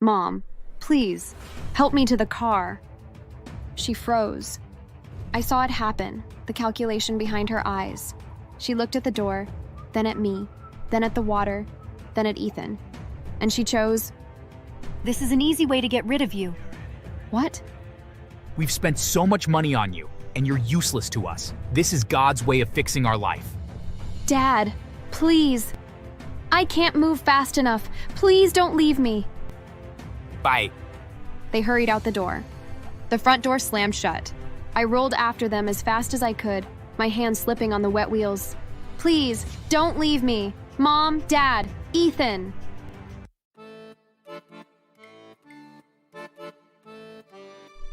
"Mom, please, help me to the car." She froze. I saw it happen, the calculation behind her eyes. She looked at the door, then at me, then at the water, then at Ethan. And she chose, "This is an easy way to get rid of you." "What?" We've spent so much money on you, and you're useless to us. This is God's way of fixing our life. "Dad, please. I can't move fast enough. Please don't leave me." Bye. They hurried out the door. The front door slammed shut. I rolled after them as fast as I could, my hands slipping on the wet wheels. "Please, don't leave me. Mom, Dad, Ethan."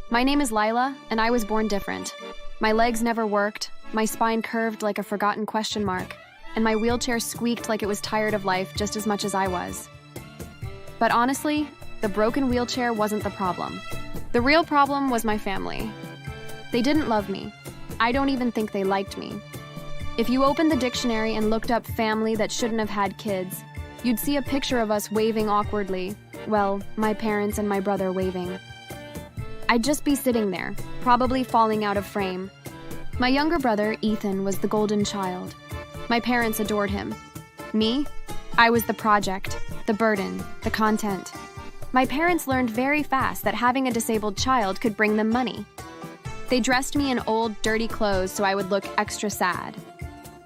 My name is Lila, and I was born different. My legs never worked, my spine curved like a forgotten question mark, and my wheelchair squeaked like it was tired of life just as much as I was. But honestly, the broken wheelchair wasn't the problem. The real problem was my family. They didn't love me. I don't even think they liked me. If you opened the dictionary and looked up family that shouldn't have had kids, you'd see a picture of us waving awkwardly. Well, my parents and my brother waving. I'd just be sitting there, probably falling out of frame. My younger brother, Ethan, was the golden child. My parents adored him. Me? I was the project, the burden, the content. My parents learned very fast that having a disabled child could bring them money. They dressed me in old, dirty clothes so I would look extra sad.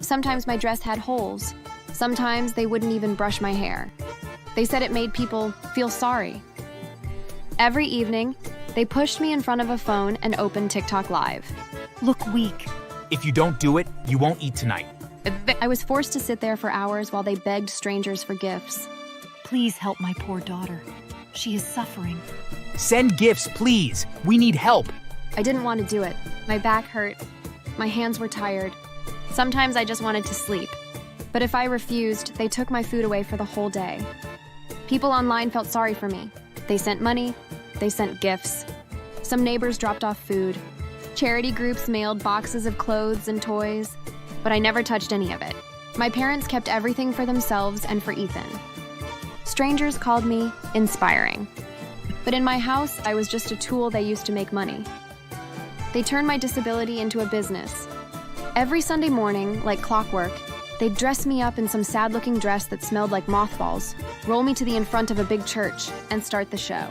Sometimes my dress had holes. Sometimes they wouldn't even brush my hair. They said it made people feel sorry. Every evening, they pushed me in front of a phone and opened TikTok Live. "Look weak." If you don't do it, you won't eat tonight. I was forced to sit there for hours while they begged strangers for gifts. "Please help my poor daughter. She is suffering." Send gifts, please. We need help. I didn't want to do it. My back hurt. My hands were tired. Sometimes I just wanted to sleep. But if I refused, they took my food away for the whole day. People online felt sorry for me. They sent money. They sent gifts. Some neighbors dropped off food. Charity groups mailed boxes of clothes and toys. But I never touched any of it. My parents kept everything for themselves and for Ethan. Strangers called me inspiring. But in my house, I was just a tool they used to make money. They turned my disability into a business. Every Sunday morning, like clockwork, they'd dress me up in some sad-looking dress that smelled like mothballs, roll me to the in front of a big church, and start the show.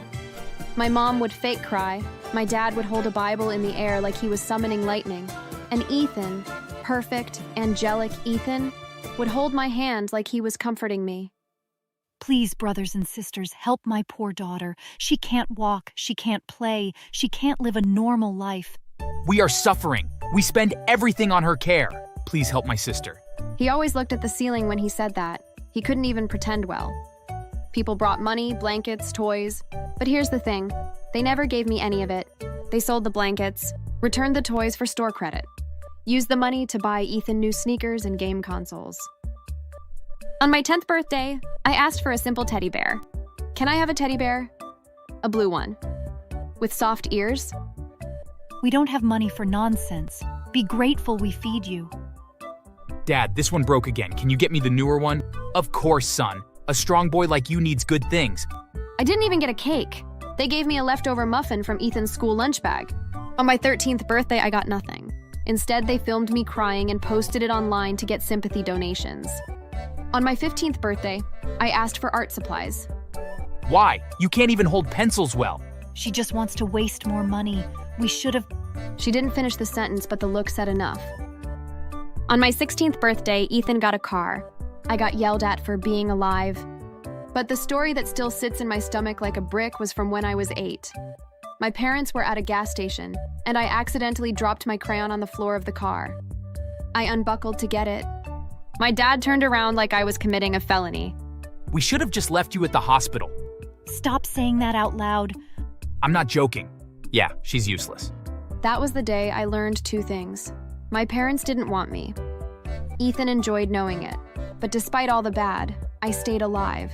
My mom would fake cry, my dad would hold a Bible in the air like he was summoning lightning, and Ethan, perfect, angelic Ethan, would hold my hand like he was comforting me. "Please, brothers and sisters, help my poor daughter. She can't walk, she can't play, she can't live a normal life." We are suffering. We spend everything on her care. Please help my sister. He always looked at the ceiling when he said that. He couldn't even pretend well. People brought money, blankets, toys. But here's the thing. They never gave me any of it. They sold the blankets, returned the toys for store credit, used the money to buy Ethan new sneakers and game consoles. On my 10th birthday, I asked for a simple teddy bear. Can I have a teddy bear? A blue one. With soft ears? "We don't have money for nonsense. Be grateful we feed you." Dad, this one broke again. Can you get me the newer one? Of course, son. A strong boy like you needs good things. I didn't even get a cake. They gave me a leftover muffin from Ethan's school lunch bag. On my 13th birthday, I got nothing. Instead, they filmed me crying and posted it online to get sympathy donations. On my 15th birthday, I asked for art supplies. Why? You can't even hold pencils well. "She just wants to waste more money. We should have..." She didn't finish the sentence, but the look said enough. On my 16th birthday, Ethan got a car. I got yelled at for being alive. But the story that still sits in my stomach like a brick was from when I was 8. My parents were at a gas station, and I accidentally dropped my crayon on the floor of the car. I unbuckled to get it. My dad turned around like I was committing a felony. We should have just left you at the hospital. "Stop saying that out loud." I'm not joking. Yeah, she's useless. That was the day I learned 2 things. My parents didn't want me. Ethan enjoyed knowing it. But despite all the bad, I stayed alive.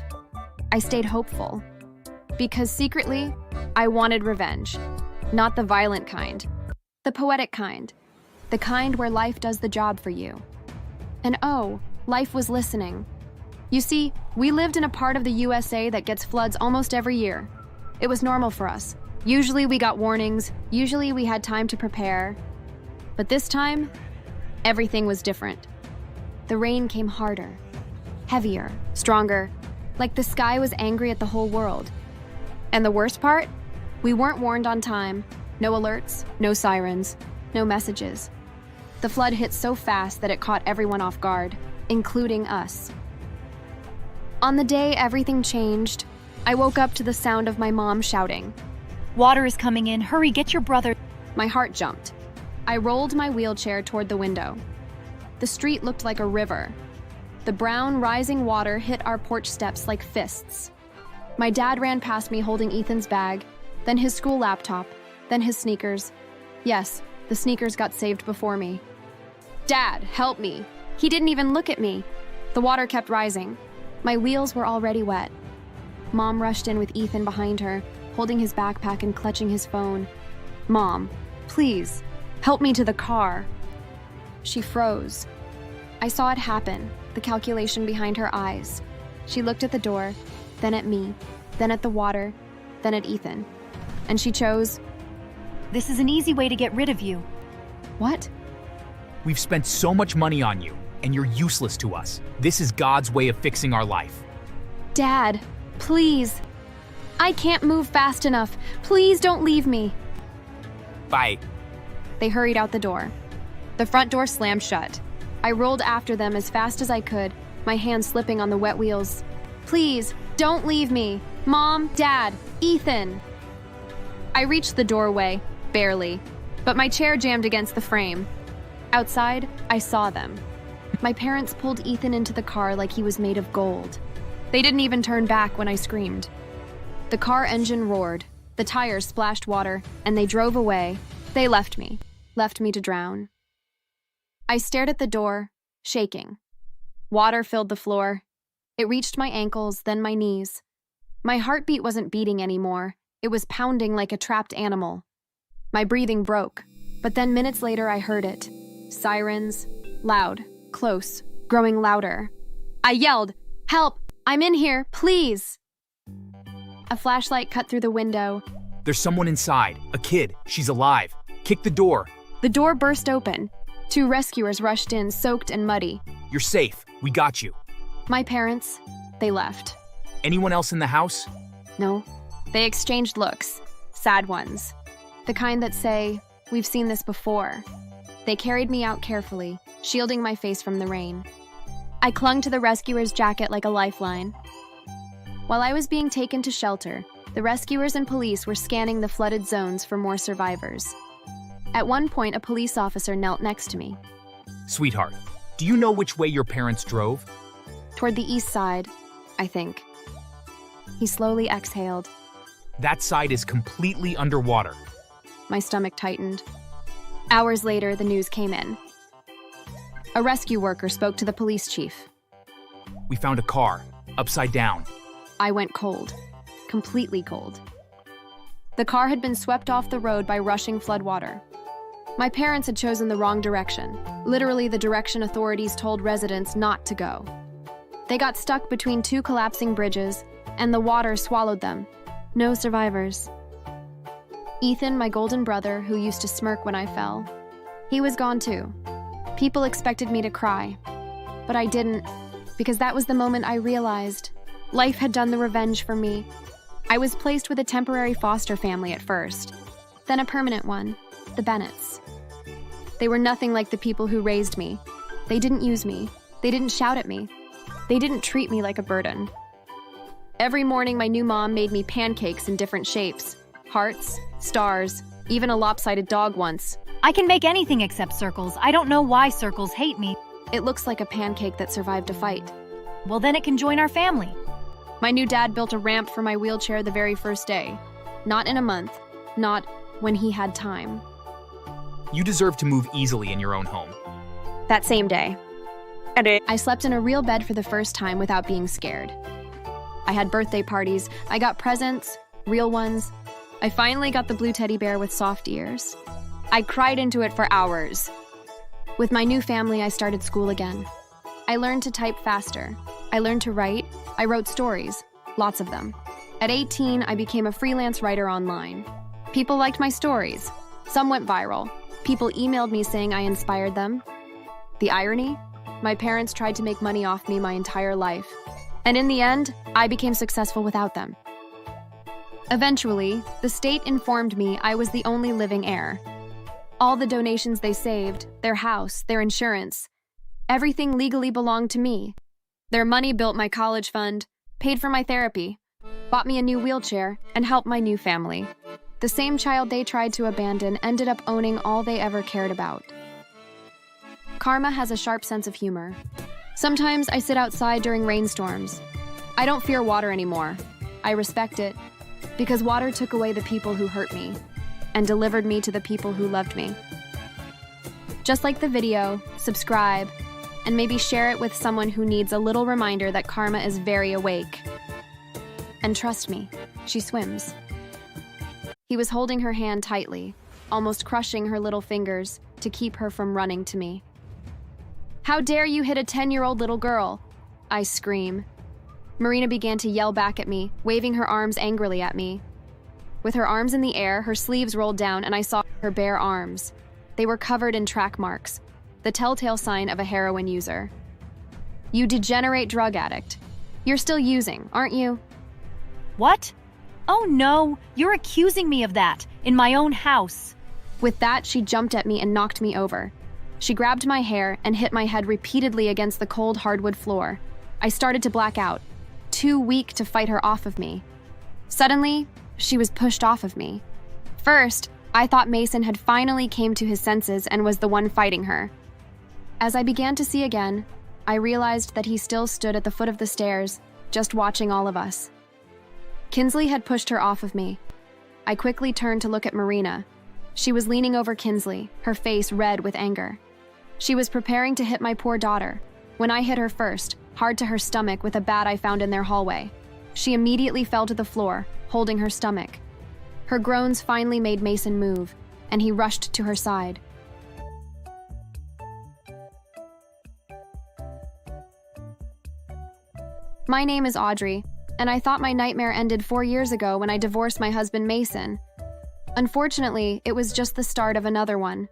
I stayed hopeful. Because secretly, I wanted revenge. Not the violent kind. The poetic kind. The kind where life does the job for you. And oh, life was listening. You see, we lived in a part of the USA that gets floods almost every year. It was normal for us. Usually we got warnings, usually we had time to prepare. But this time, everything was different. The rain came harder, heavier, stronger, like the sky was angry at the whole world. And the worst part? We weren't warned on time. No alerts, no sirens, no messages. The flood hit so fast that it caught everyone off guard, including us. On the day everything changed, I woke up to the sound of my mom shouting. Water is coming in. Hurry, get your brother. My heart jumped. I rolled my wheelchair toward the window. The street looked like a river. The brown, rising water hit our porch steps like fists. My dad ran past me holding Ethan's bag, then his school laptop, then his sneakers. Yes, the sneakers got saved before me. Dad, help me. He didn't even look at me. The water kept rising. My wheels were already wet. Mom rushed in with Ethan behind her, holding his backpack and clutching his phone. Mom, please, help me to the car. She froze. I saw it happen, the calculation behind her eyes. She looked at the door, then at me, then at the water, then at Ethan. And she chose, This is an easy way to get rid of you. what? We've spent so much money on you, and you're useless to us. This is God's way of fixing our life. Dad, please. I can't move fast enough. Please don't leave me. Bye. They hurried out the door. The front door slammed shut. I rolled after them as fast as I could, my hands slipping on the wet wheels. Please, don't leave me. Mom, Dad, Ethan. I reached the doorway, barely, but my chair jammed against the frame. Outside, I saw them. My parents pulled Ethan into the car like he was made of gold. They didn't even turn back when I screamed. The car engine roared, the tires splashed water, and they drove away. They left me to drown. I stared at the door, shaking. Water filled the floor. It reached my ankles, then my knees. My heartbeat wasn't beating anymore. It was pounding like a trapped animal. My breathing broke, but then minutes later I heard it. Sirens, loud, close, growing louder. I yelled, "Help! I'm in here, please!" A flashlight cut through the window. There's someone inside. A kid. She's alive. Kick the door. The door burst open. 2 rescuers rushed in, soaked and muddy. You're safe. We got you. My parents, they left. Anyone else in the house? No. They exchanged looks, sad ones. The kind that say, "We've seen this before." They carried me out carefully, shielding my face from the rain. I clung to the rescuer's jacket like a lifeline. While I was being taken to shelter, the rescuers and police were scanning the flooded zones for more survivors. At one point, a police officer knelt next to me. Sweetheart, do you know which way your parents drove? Toward the east side, I think. He slowly exhaled. That side is completely underwater. My stomach tightened. Hours later, the news came in. A rescue worker spoke to the police chief. We found a car, upside down. I went cold, completely cold. The car had been swept off the road by rushing floodwater. My parents had chosen the wrong direction, literally the direction authorities told residents not to go. They got stuck between 2 collapsing bridges, and the water swallowed them. No survivors. Ethan, my golden brother, who used to smirk when I fell, he was gone too. People expected me to cry, but I didn't, because that was the moment I realized life had done the revenge for me. I was placed with a temporary foster family at first, then a permanent one, the Bennetts. They were nothing like the people who raised me. They didn't use me. They didn't shout at me. They didn't treat me like a burden. Every morning, my new mom made me pancakes in different shapes. Hearts, stars, even a lopsided dog once. I can make anything except circles. I don't know why circles hate me. It looks like a pancake that survived a fight. Well, then it can join our family. My new dad built a ramp for my wheelchair the very first day. Not in a month. Not when he had time. You deserve to move easily in your own home. That same day, I slept in a real bed for the first time without being scared. I had birthday parties. I got presents, real ones. I finally got the blue teddy bear with soft ears. I cried into it for hours. With my new family, I started school again. I learned to type faster. I learned to write. I wrote stories, lots of them. At 18, I became a freelance writer online. People liked my stories. Some went viral. People emailed me saying I inspired them. The irony? My parents tried to make money off me my entire life. And in the end, I became successful without them. Eventually, the state informed me I was the only living heir. All the donations they saved, their house, their insurance, everything legally belonged to me. Their money built my college fund, paid for my therapy, bought me a new wheelchair, and helped my new family. The same child they tried to abandon ended up owning all they ever cared about. Karma has a sharp sense of humor. Sometimes I sit outside during rainstorms. I don't fear water anymore. I respect it, because water took away the people who hurt me and delivered me to the people who loved me. Just like the video, subscribe, and maybe share it with someone who needs a little reminder that karma is very awake. And trust me, she swims. He was holding her hand tightly, almost crushing her little fingers to keep her from running to me. "How dare you hit a 10-year-old little girl?" I scream. Marina began to yell back at me, waving her arms angrily at me. With her arms in the air, her sleeves rolled down, and I saw her bare arms. They were covered in track marks, the telltale sign of a heroin user. "You degenerate drug addict. You're still using, aren't you?" What? Oh no, you're accusing me of that, in my own house. With that, she jumped at me and knocked me over. She grabbed my hair and hit my head repeatedly against the cold hardwood floor. I started to black out, too weak to fight her off of me. Suddenly, she was pushed off of me. First, I thought Mason had finally came to his senses and was the one fighting her. As I began to see again, I realized that he still stood at the foot of the stairs, just watching all of us. Kinsley had pushed her off of me. I quickly turned to look at Marina. She was leaning over Kinsley, her face red with anger. She was preparing to hit my poor daughter, when I hit her first, hard to her stomach with a bat I found in their hallway. She immediately fell to the floor, holding her stomach. Her groans finally made Mason move, and he rushed to her side. My name is Audrey, and I thought my nightmare ended 4 years ago when I divorced my husband Mason. Unfortunately, it was just the start of another one.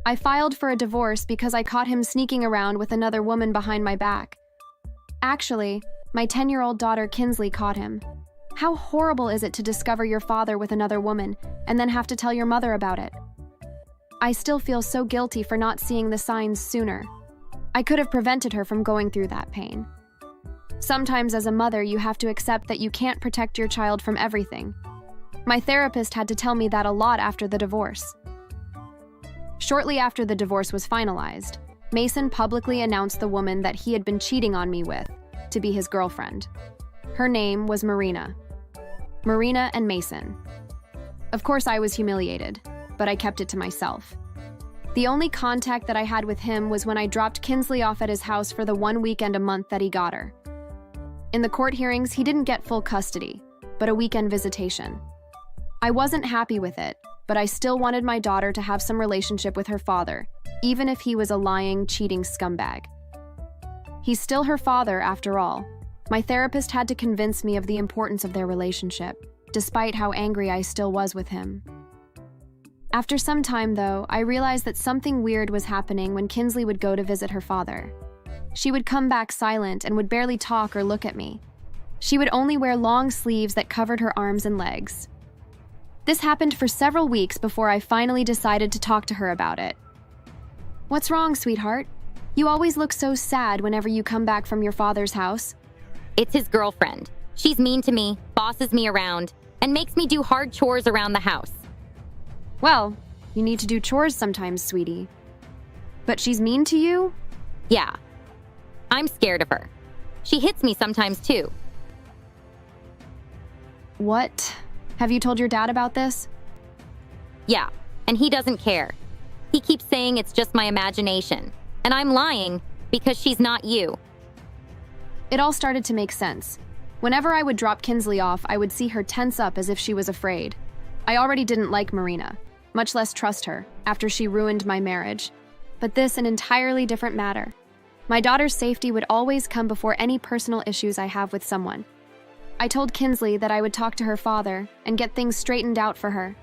I filed for a divorce because I caught him sneaking around with another woman behind my back. Actually, my 10-year-old daughter Kinsley caught him. How horrible is it to discover your father with another woman and then have to tell your mother about it? I still feel so guilty for not seeing the signs sooner. I could have prevented her from going through that pain. Sometimes as a mother, you have to accept that you can't protect your child from everything. My therapist had to tell me that a lot after the divorce. Shortly after the divorce was finalized, Mason publicly announced the woman that he had been cheating on me with to be his girlfriend. Her name was Marina. Marina and Mason. Of course, I was humiliated, but I kept it to myself. The only contact that I had with him was when I dropped Kinsley off at his house for the 1 weekend a month that he got her. In the court hearings, he didn't get full custody, but a weekend visitation. I wasn't happy with it, but I still wanted my daughter to have some relationship with her father, even if he was a lying, cheating scumbag. He's still her father, after all. My therapist had to convince me of the importance of their relationship, despite how angry I still was with him. After some time, though, I realized that something weird was happening when Kinsley would go to visit her father. She would come back silent and would barely talk or look at me. She would only wear long sleeves that covered her arms and legs. This happened for several weeks before I finally decided to talk to her about it. "What's wrong, sweetheart? You always look so sad whenever you come back from your father's house." "It's his girlfriend. She's mean to me, bosses me around, and makes me do hard chores around the house." "Well, you need to do chores sometimes, sweetie." "But she's mean to you?" "Yeah. I'm scared of her. She hits me sometimes too." "What? Have you told your dad about this?" "Yeah, and he doesn't care. He keeps saying it's just my imagination, and I'm lying because she's not you." It all started to make sense. Whenever I would drop Kinsley off, I would see her tense up as if she was afraid. I already didn't like Marina, much less trust her, after she ruined my marriage. But this an entirely different matter. My daughter's safety would always come before any personal issues I have with someone. I told Kinsley that I would talk to her father and get things straightened out for her.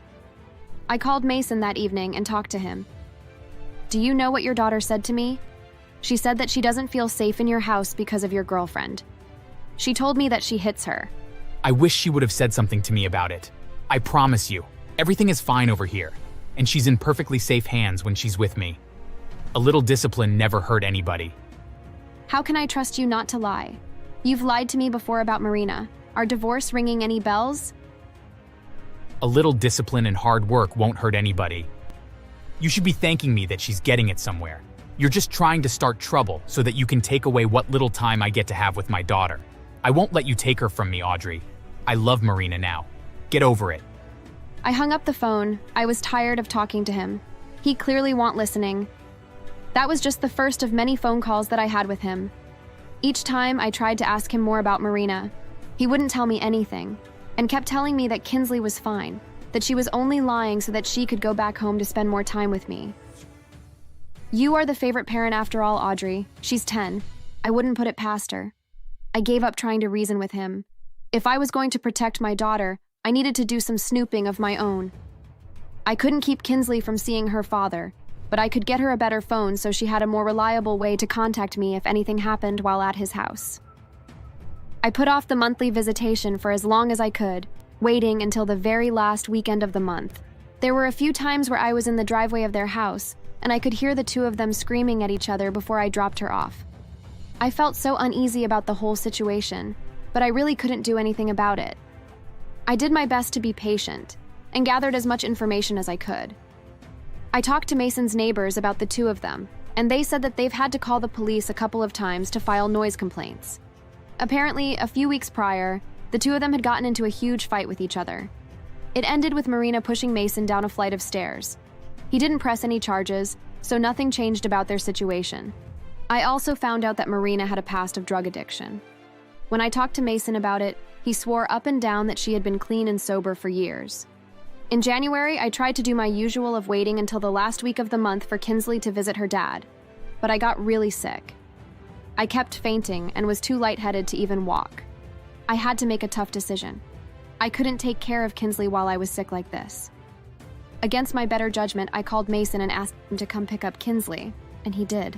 I called Mason that evening and talked to him. Do you know what your daughter said to me? She said that she doesn't feel safe in your house because of your girlfriend. She told me that she hits her. I wish she would have said something to me about it. I promise you, everything is fine over here, and she's in perfectly safe hands when she's with me. A little discipline never hurt anybody. How can I trust you not to lie? You've lied to me before about Marina. Our divorce ringing any bells? A little discipline and hard work won't hurt anybody. You should be thanking me that she's getting it somewhere. You're just trying to start trouble so that you can take away what little time I get to have with my daughter. I won't let you take her from me, Audrey. I love Marina now. Get over it. I hung up the phone. I was tired of talking to him. He clearly wasn't listening. That was just the first of many phone calls that I had with him. Each time I tried to ask him more about Marina, he wouldn't tell me anything, and kept telling me that Kinsley was fine, that she was only lying so that she could go back home to spend more time with me. You are the favorite parent after all, Audrey. She's 10. I wouldn't put it past her. I gave up trying to reason with him. If I was going to protect my daughter, I needed to do some snooping of my own. I couldn't keep Kinsley from seeing her father, but I could get her a better phone so she had a more reliable way to contact me if anything happened while at his house. I put off the monthly visitation for as long as I could, waiting until the very last weekend of the month. There were a few times where I was in the driveway of their house, and I could hear the two of them screaming at each other before I dropped her off. I felt so uneasy about the whole situation, but I really couldn't do anything about it. I did my best to be patient, and gathered as much information as I could. I talked to Mason's neighbors about the two of them, and they said that they've had to call the police a couple of times to file noise complaints. Apparently, a few weeks prior, the two of them had gotten into a huge fight with each other. It ended with Marina pushing Mason down a flight of stairs. He didn't press any charges, so nothing changed about their situation. I also found out that Marina had a past of drug addiction. When I talked to Mason about it, he swore up and down that she had been clean and sober for years. In January, I tried to do my usual of waiting until the last week of the month for Kinsley to visit her dad, but I got really sick. I kept fainting and was too lightheaded to even walk. I had to make a tough decision. I couldn't take care of Kinsley while I was sick like this. Against my better judgment, I called Mason and asked him to come pick up Kinsley, and he did.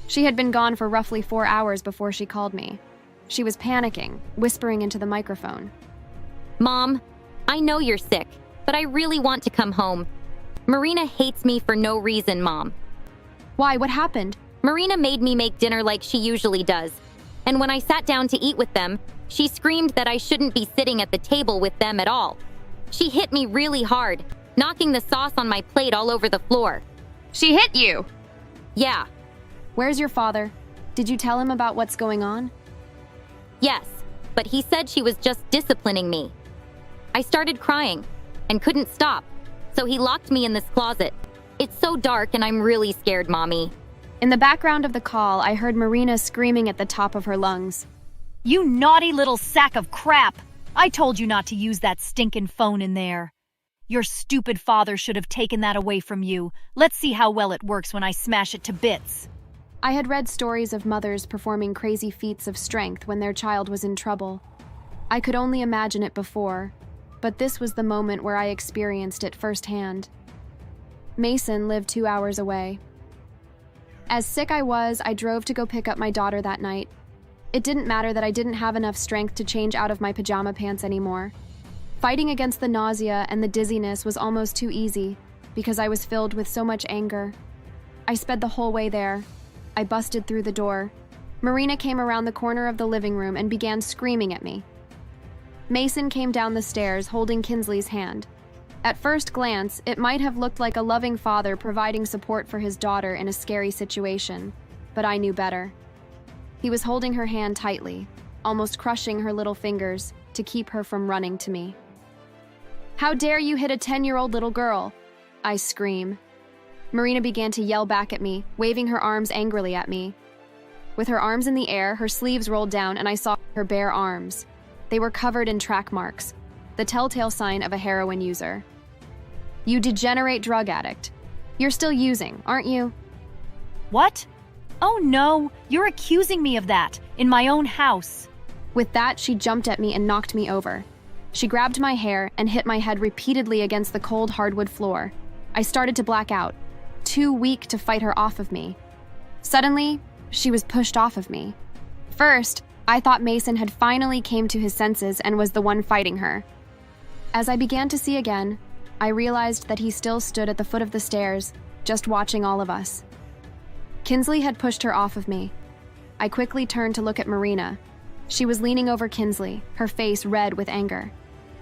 She had been gone for roughly 4 hours before she called me. She was panicking, whispering into the microphone. Mom, I know you're sick, but I really want to come home. Marina hates me for no reason, Mom. Why? What happened? Marina made me make dinner like she usually does. And when I sat down to eat with them, she screamed that I shouldn't be sitting at the table with them at all. She hit me really hard, knocking the sauce on my plate all over the floor. She hit you? Yeah. Where's your father? Did you tell him about what's going on? Yes, but he said she was just disciplining me. I started crying and couldn't stop, so he locked me in this closet. It's so dark and I'm really scared, Mommy. In the background of the call, I heard Marina screaming at the top of her lungs. You naughty little sack of crap! I told you not to use that stinkin' phone in there. Your stupid father should have taken that away from you. Let's see how well it works when I smash it to bits. I had read stories of mothers performing crazy feats of strength when their child was in trouble. I could only imagine it before, but this was the moment where I experienced it firsthand. Mason lived 2 hours away. As sick I was, I drove to go pick up my daughter that night. It didn't matter that I didn't have enough strength to change out of my pajama pants anymore. Fighting against the nausea and the dizziness was almost too easy because I was filled with so much anger. I sped the whole way there. I busted through the door. Marina came around the corner of the living room and began screaming at me. Mason came down the stairs holding Kinsley's hand. At first glance, it might have looked like a loving father providing support for his daughter in a scary situation, but I knew better. He was holding her hand tightly, almost crushing her little fingers to keep her from running to me. "How dare you hit a 10-year-old little girl?" I scream. Marina began to yell back at me, waving her arms angrily at me. With her arms in the air, her sleeves rolled down, and I saw her bare arms. They were covered in track marks, the telltale sign of a heroin user. "You degenerate drug addict. You're still using, aren't you?" What? Oh no, you're accusing me of that, in my own house. With that, she jumped at me and knocked me over. She grabbed my hair and hit my head repeatedly against the cold hardwood floor. I started to black out, too weak to fight her off of me. Suddenly, she was pushed off of me. First, I thought Mason had finally came to his senses and was the one fighting her. As I began to see again, I realized that he still stood at the foot of the stairs, just watching all of us. Kinsley had pushed her off of me. I quickly turned to look at Marina. She was leaning over Kinsley, her face red with anger.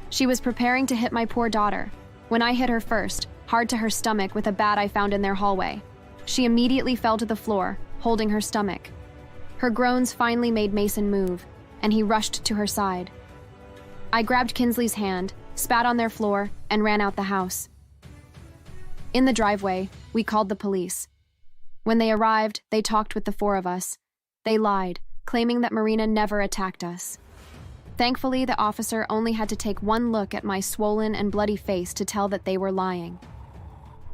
She was preparing to hit my poor daughter, when I hit her first, hard to her stomach with a bat I found in their hallway. She immediately fell to the floor, holding her stomach. Her groans finally made Mason move, and he rushed to her side. I grabbed Kinsley's hand, spat on their floor, and ran out the house. In the driveway, we called the police. When they arrived, they talked with the four of us. They lied, claiming that Marina never attacked us. Thankfully, the officer only had to take one look at my swollen and bloody face to tell that they were lying.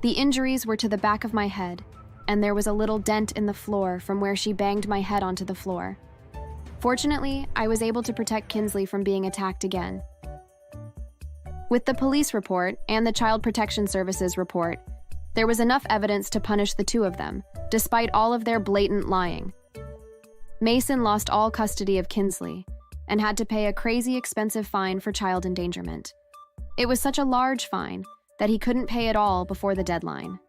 The injuries were to the back of my head, and there was a little dent in the floor from where she banged my head onto the floor. Fortunately, I was able to protect Kinsley from being attacked again. With the police report and the Child Protection Services report, there was enough evidence to punish the two of them, despite all of their blatant lying. Mason lost all custody of Kinsley and had to pay a crazy expensive fine for child endangerment. It was such a large fine that he couldn't pay it all before the deadline.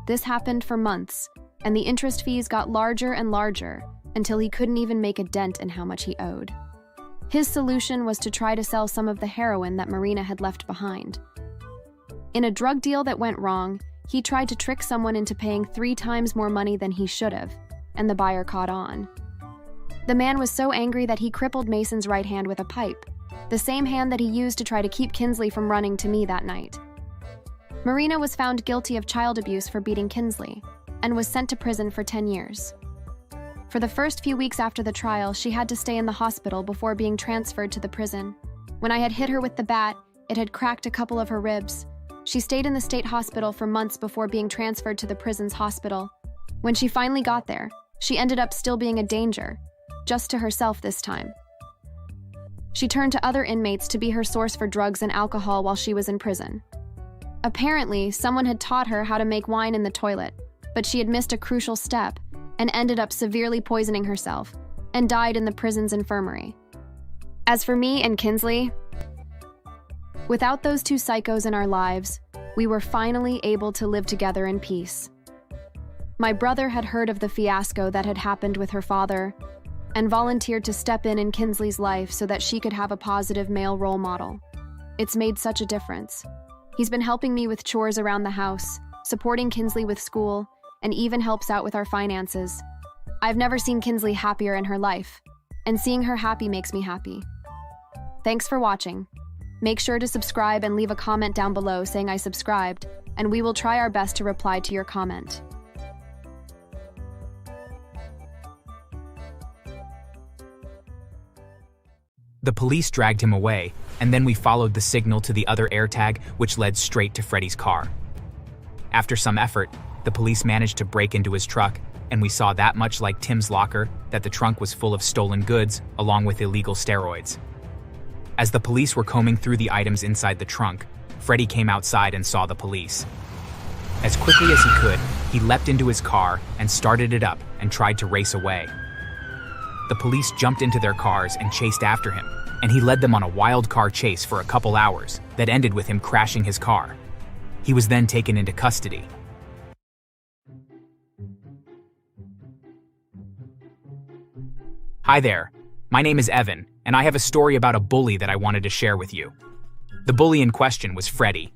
This happened for months, and the interest fees got larger and larger until he couldn't even make a dent in how much he owed. His solution was to try to sell some of the heroin that Marina had left behind. In a drug deal that went wrong, he tried to trick someone into paying 3 times more money than he should have, and the buyer caught on. The man was so angry that he crippled Mason's right hand with a pipe, the same hand that he used to try to keep Kinsley from running to me that night. Marina was found guilty of child abuse for beating Kinsley, and was sent to prison for 10 years. For the first few weeks after the trial, she had to stay in the hospital before being transferred to the prison. When I had hit her with the bat, it had cracked a couple of her ribs. She stayed in the state hospital for months before being transferred to the prison's hospital. When she finally got there, she ended up still being a danger, just to herself this time. She turned to other inmates to be her source for drugs and alcohol while she was in prison. Apparently, someone had taught her how to make wine in the toilet, but she had missed a crucial step and ended up severely poisoning herself and died in the prison's infirmary. As for me and Kinsley, without those two psychos in our lives, we were finally able to live together in peace. My brother had heard of the fiasco that had happened with her father and volunteered to step in Kinsley's life so that she could have a positive male role model. It's made such a difference. He's been helping me with chores around the house, supporting Kinsley with school, and even helps out with our finances. I've never seen Kinsley happier in her life, and seeing her happy makes me happy. Thanks for watching. Make sure to subscribe and leave a comment down below saying I subscribed, and we will try our best to reply to your comment. The police dragged him away, and then we followed the signal to the other AirTag, which led straight to Freddy's car. After some effort, the police managed to break into his truck, and we saw that much like Tim's locker that the trunk was full of stolen goods, along with illegal steroids. As the police were combing through the items inside the trunk, Freddy came outside and saw the police. As quickly as he could, he leapt into his car and started it up and tried to race away. The police jumped into their cars and chased after him, and he led them on a wild car chase for a couple hours that ended with him crashing his car. He was then taken into custody. Hi there, my name is Evan, and I have a story about a bully that I wanted to share with you. The bully in question was Freddy.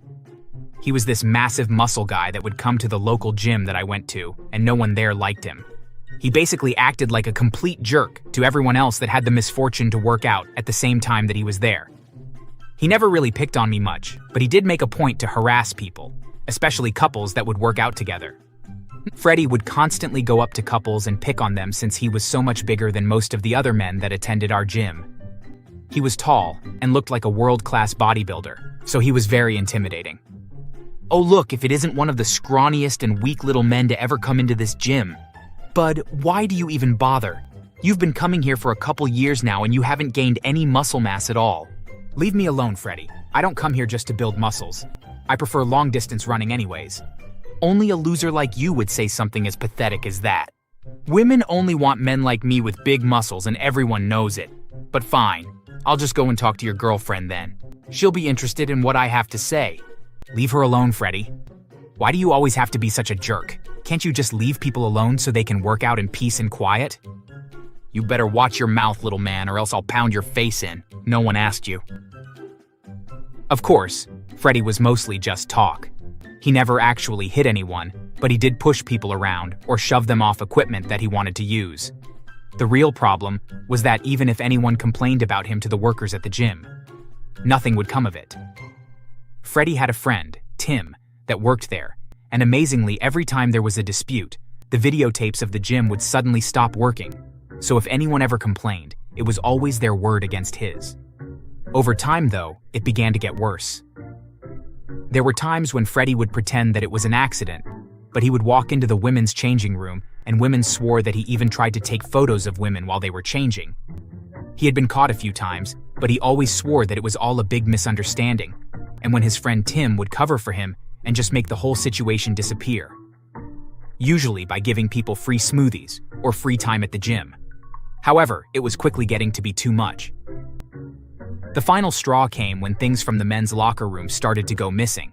He was this massive muscle guy that would come to the local gym that I went to, and no one there liked him. He basically acted like a complete jerk to everyone else that had the misfortune to work out at the same time that he was there. He never really picked on me much, but he did make a point to harass people, especially couples that would work out together. Freddy would constantly go up to couples and pick on them since he was so much bigger than most of the other men that attended our gym. He was tall and looked like a world-class bodybuilder, so he was very intimidating. Oh look, if it isn't one of the scrawniest and weak little men to ever come into this gym. Bud, why do you even bother? You've been coming here for a couple years now and you haven't gained any muscle mass at all. Leave me alone, Freddy. I don't come here just to build muscles. I prefer long-distance running anyways. Only a loser like you would say something as pathetic as that. Women only want men like me with big muscles and everyone knows it. But fine, I'll just go and talk to your girlfriend then. She'll be interested in what I have to say. Leave her alone, Freddy. Why do you always have to be such a jerk? Can't you just leave people alone so they can work out in peace and quiet? You better watch your mouth, little man, or else I'll pound your face in. No one asked you. Of course, Freddy was mostly just talk. He never actually hit anyone, but he did push people around or shove them off equipment that he wanted to use. The real problem was that even if anyone complained about him to the workers at the gym, nothing would come of it. Freddy had a friend, Tim, that worked there, and amazingly, every time there was a dispute, the videotapes of the gym would suddenly stop working. So if anyone ever complained, it was always their word against his. Over time, though, it began to get worse. There were times when Freddy would pretend that it was an accident, but he would walk into the women's changing room and women swore that he even tried to take photos of women while they were changing. He had been caught a few times, but he always swore that it was all a big misunderstanding, and when his friend Tim would cover for him and just make the whole situation disappear. Usually by giving people free smoothies or free time at the gym. However, it was quickly getting to be too much. The final straw came when things from the men's locker room started to go missing.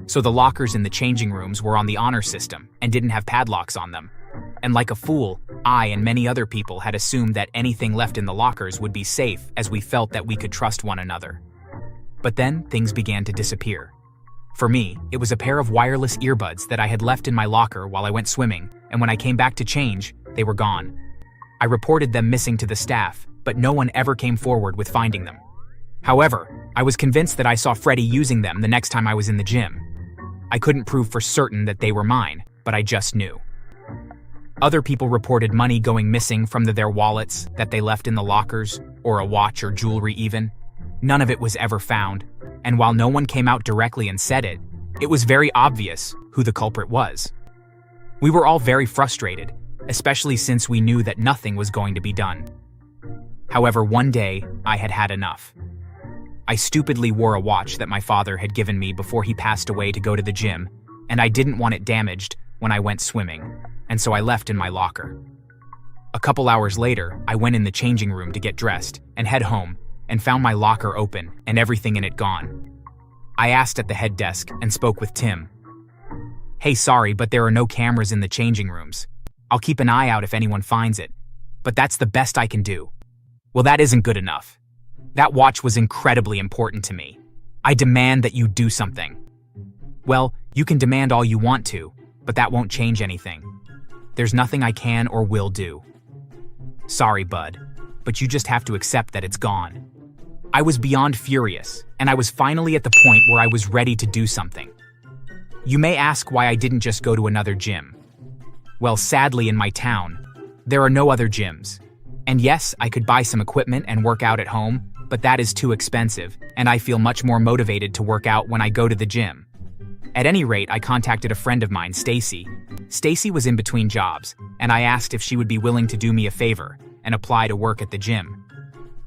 So the lockers in the changing rooms were on the honor system and didn't have padlocks on them. And like a fool, I and many other people had assumed that anything left in the lockers would be safe as we felt that we could trust one another. But then things began to disappear. For me, it was a pair of wireless earbuds that I had left in my locker while I went swimming, and when I came back to change, they were gone. I reported them missing to the staff, but no one ever came forward with finding them. However, I was convinced that I saw Freddy using them the next time I was in the gym. I couldn't prove for certain that they were mine, but I just knew. Other people reported money going missing from their wallets that they left in the lockers, or a watch or jewelry even. None of it was ever found, and while no one came out directly and said it, it was very obvious who the culprit was. We were all very frustrated, especially since we knew that nothing was going to be done. However, one day, I had had enough. I stupidly wore a watch that my father had given me before he passed away to go to the gym, and I didn't want it damaged when I went swimming, and so I left in my locker. A couple hours later, I went in the changing room to get dressed and head home, and found my locker open and everything in it gone. I asked at the head desk and spoke with Tim. Hey, sorry, but there are no cameras in the changing rooms. I'll keep an eye out if anyone finds it, but that's the best I can do. Well, that isn't good enough. That watch was incredibly important to me. I demand that you do something. Well, you can demand all you want to, but that won't change anything. There's nothing I can or will do. Sorry, bud, but you just have to accept that it's gone. I was beyond furious, and I was finally at the point where I was ready to do something. You may ask why I didn't just go to another gym. Well, sadly in my town, there are no other gyms. And yes, I could buy some equipment and work out at home, but that is too expensive, and I feel much more motivated to work out when I go to the gym. At any rate, I contacted a friend of mine, Stacy. Stacy was in between jobs, and I asked if she would be willing to do me a favor and apply to work at the gym.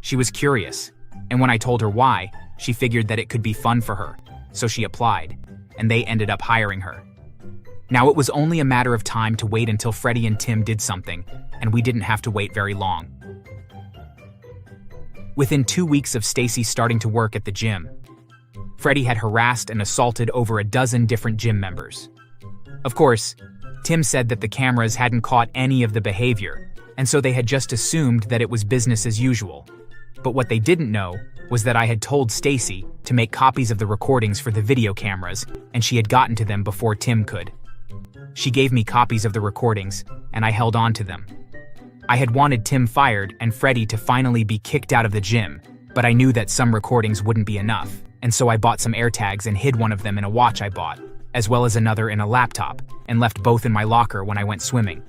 She was curious, and when I told her why, she figured that it could be fun for her, so she applied, and they ended up hiring her. Now it was only a matter of time to wait until Freddy and Tim did something, and we didn't have to wait very long. Within 2 weeks of Stacy starting to work at the gym, Freddy had harassed and assaulted over a dozen different gym members. Of course, Tim said that the cameras hadn't caught any of the behavior, and so they had just assumed that it was business as usual. But what they didn't know was that I had told Stacy to make copies of the recordings for the video cameras, and she had gotten to them before Tim could. She gave me copies of the recordings, and I held on to them. I had wanted Tim fired and Freddy to finally be kicked out of the gym, but I knew that some recordings wouldn't be enough, and so I bought some AirTags and hid one of them in a watch I bought, as well as another in a laptop, and left both in my locker when I went swimming.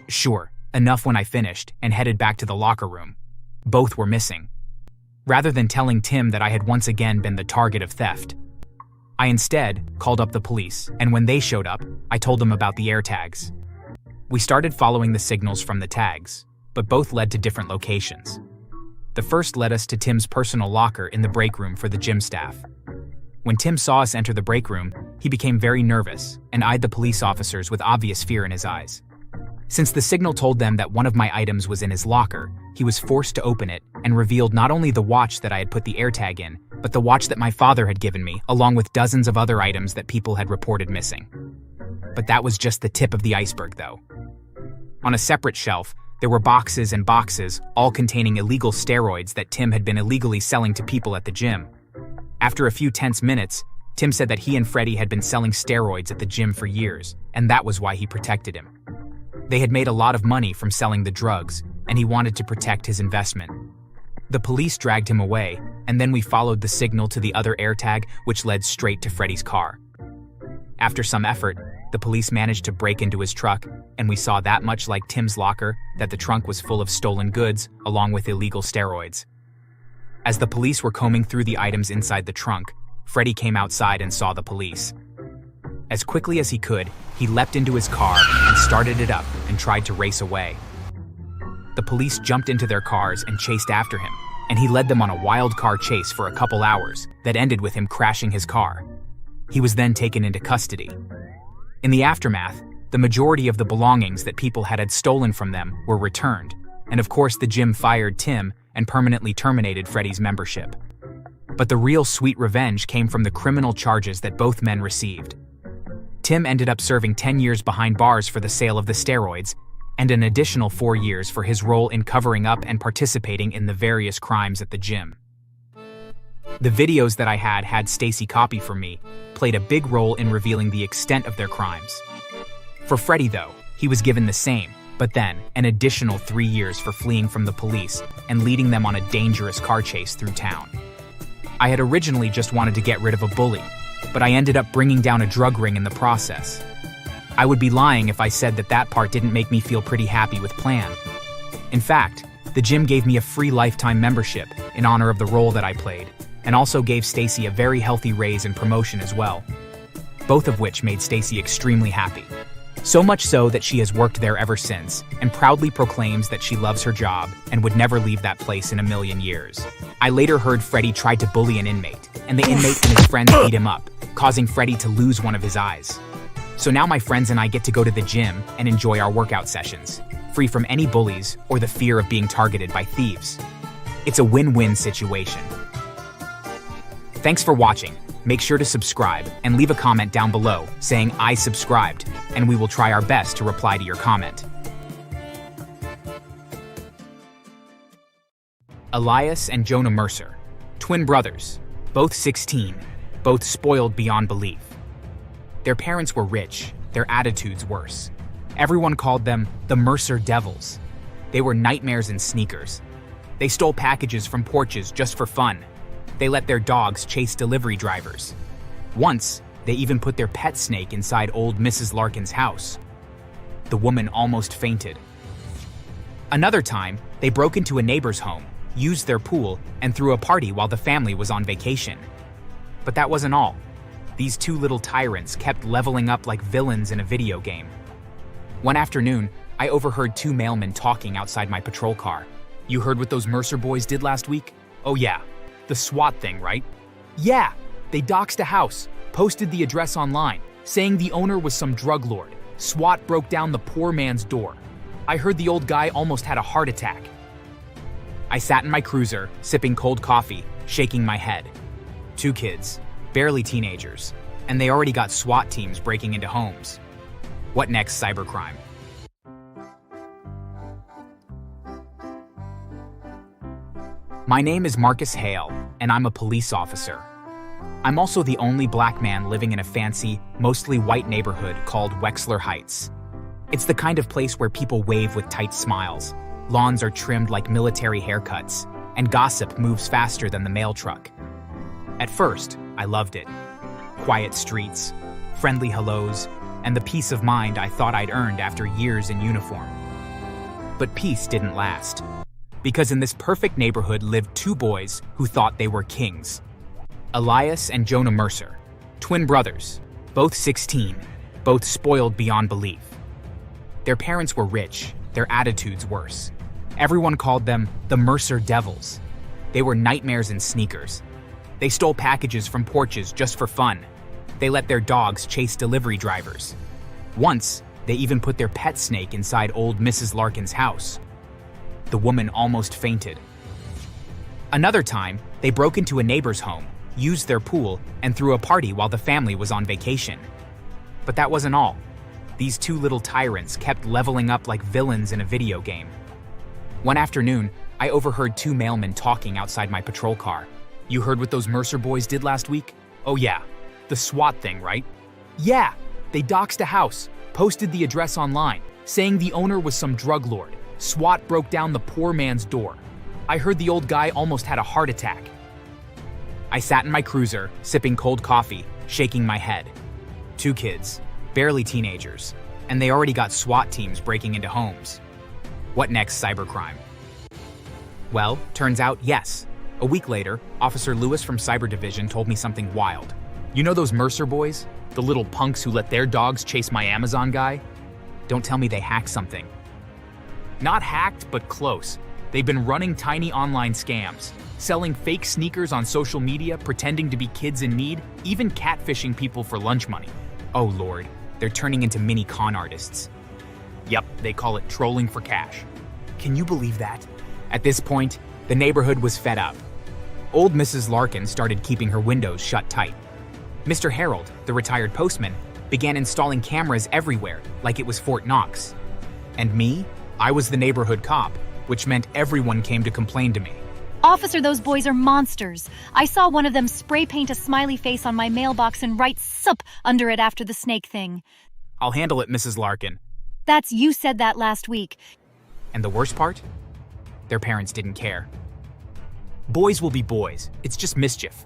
Sure, enough when I finished and headed back to the locker room. Both were missing. Rather than telling Tim that I had once again been the target of theft, I instead called up the police, and when they showed up, I told them about the AirTags. We started following the signals from the tags. but both led to different locations. The first led us to Tim's personal locker in the break room for the gym staff. When Tim saw us enter the break room, he became very nervous and eyed the police officers with obvious fear in his eyes. Since the signal told them that one of my items was in his locker, he was forced to open it and revealed not only the watch that I had put the AirTag in, but the watch that my father had given me, along with dozens of other items that people had reported missing. But that was just the tip of the iceberg, though. On a separate shelf, there were boxes and boxes, all containing illegal steroids that Tim had been illegally selling to people at the gym. After a few tense minutes, Tim said that he and Freddie had been selling steroids at the gym for years, and that was why he protected him. They had made a lot of money from selling the drugs, and he wanted to protect his investment. The police dragged him away, and then we followed the signal to the other AirTag, which led straight to Freddie's car. After some effort, the police managed to break into his truck, and we saw that much like Tim's locker that the trunk was full of stolen goods, along with illegal steroids. As the police were combing through the items inside the trunk, Freddie came outside and saw the police. As quickly as he could, he leapt into his car and started it up and tried to race away. The police jumped into their cars and chased after him, and he led them on a wild car chase for a couple hours that ended with him crashing his car. He was then taken into custody. In the aftermath, the majority of the belongings that people had stolen from them were returned, and of course the gym fired Tim and permanently terminated Freddie's membership. But the real sweet revenge came from the criminal charges that both men received. Tim ended up serving 10 years behind bars for the sale of the steroids, and an additional 4 years for his role in covering up and participating in the various crimes at the gym. The videos that I had Stacy copy for me played a big role in revealing the extent of their crimes. For Freddie, though, he was given the same, but then an additional 3 years for fleeing from the police and leading them on a dangerous car chase through town. I had originally just wanted to get rid of a bully, but I ended up bringing down a drug ring in the process. I would be lying if I said that that part didn't make me feel pretty happy with plan. In fact, the gym gave me a free lifetime membership in honor of the role that I played, and also gave Stacy a very healthy raise and promotion as well, both of which made Stacy extremely happy. So much so that she has worked there ever since, and proudly proclaims that she loves her job and would never leave that place in a million years. I later heard Freddie tried to bully an inmate, and the inmate and his friends beat him up, causing Freddie to lose one of his eyes. So now my friends and I get to go to the gym and enjoy our workout sessions, free from any bullies or the fear of being targeted by thieves. It's a win-win situation. Thanks for watching. Make sure to subscribe and leave a comment down below saying I subscribed, and we will try our best to reply to your comment. Elias and Jonah Mercer, twin brothers, both 16, both spoiled beyond belief. Their parents were rich, their attitudes worse. Everyone called them the Mercer Devils. They were nightmares in sneakers. They stole packages from porches just for fun. They let their dogs chase delivery drivers. Once, they even put their pet snake inside old Mrs. Larkin's house. The woman almost fainted. Another time, they broke into a neighbor's home, used their pool, and threw a party while the family was on vacation. But that wasn't all. These two little tyrants kept leveling up like villains in a video game. One afternoon, I overheard two mailmen talking outside my patrol car. "You heard what those Mercer boys did last week?" "Oh yeah. The SWAT thing, right?" "Yeah, they doxed a house, posted the address online, saying the owner was some drug lord. SWAT broke down the poor man's door. I heard the old guy almost had a heart attack." I sat in my cruiser, sipping cold coffee, shaking my head. 2 kids, barely teenagers, and they already got SWAT teams breaking into homes. What next, cybercrime? My name is Marcus Hale, and I'm a police officer. I'm also the only black man living in a fancy, mostly white neighborhood called Wexler Heights. It's the kind of place where people wave with tight smiles, lawns are trimmed like military haircuts, and gossip moves faster than the mail truck. At first, I loved it. Quiet streets, friendly hellos, and the peace of mind I thought I'd earned after years in uniform. But peace didn't last. Because in this perfect neighborhood lived 2 boys who thought they were kings. Elias and Jonah Mercer, twin brothers, both 16, both spoiled beyond belief. Their parents were rich, their attitudes worse. Everyone called them the Mercer Devils. They were nightmares in sneakers. They stole packages from porches just for fun. They let their dogs chase delivery drivers. Once, they even put their pet snake inside old Mrs. Larkin's house. The woman almost fainted. Another time, they broke into a neighbor's home, used their pool, and threw a party while the family was on vacation. But that wasn't all. These two little tyrants kept leveling up like villains in a video game. One afternoon, I overheard two mailmen talking outside my patrol car. "You heard what those Mercer boys did last week?" "Oh yeah, the SWAT thing, right?" "Yeah, they doxed a house, posted the address online, saying the owner was some drug lord. SWAT broke down the poor man's door. I heard the old guy almost had a heart attack." I sat in my cruiser, sipping cold coffee, shaking my head. Two kids, barely teenagers, and they already got SWAT teams breaking into homes. What next, cybercrime? Well, turns out, yes. A week later, Officer Lewis from Cyber Division told me something wild. "You know those Mercer boys? The little punks who let their dogs chase my Amazon guy? Don't tell me they hacked something." Not hacked, but close. They've been running tiny online scams, selling fake sneakers on social media, pretending to be kids in need, even catfishing people for lunch money. Oh Lord, they're turning into mini con artists. Yep, they call it trolling for cash. Can you believe that? At this point, the neighborhood was fed up. Old Mrs. Larkin started keeping her windows shut tight. Mr. Harold, the retired postman, began installing cameras everywhere like it was Fort Knox. And me? I was the neighborhood cop, which meant everyone came to complain to me. Officer, those boys are monsters. I saw one of them spray paint a smiley face on my mailbox and write "sup" under it after the snake thing. I'll handle it, Mrs. Larkin. You said that last week. And the worst part? Their parents didn't care. Boys will be boys. It's just mischief.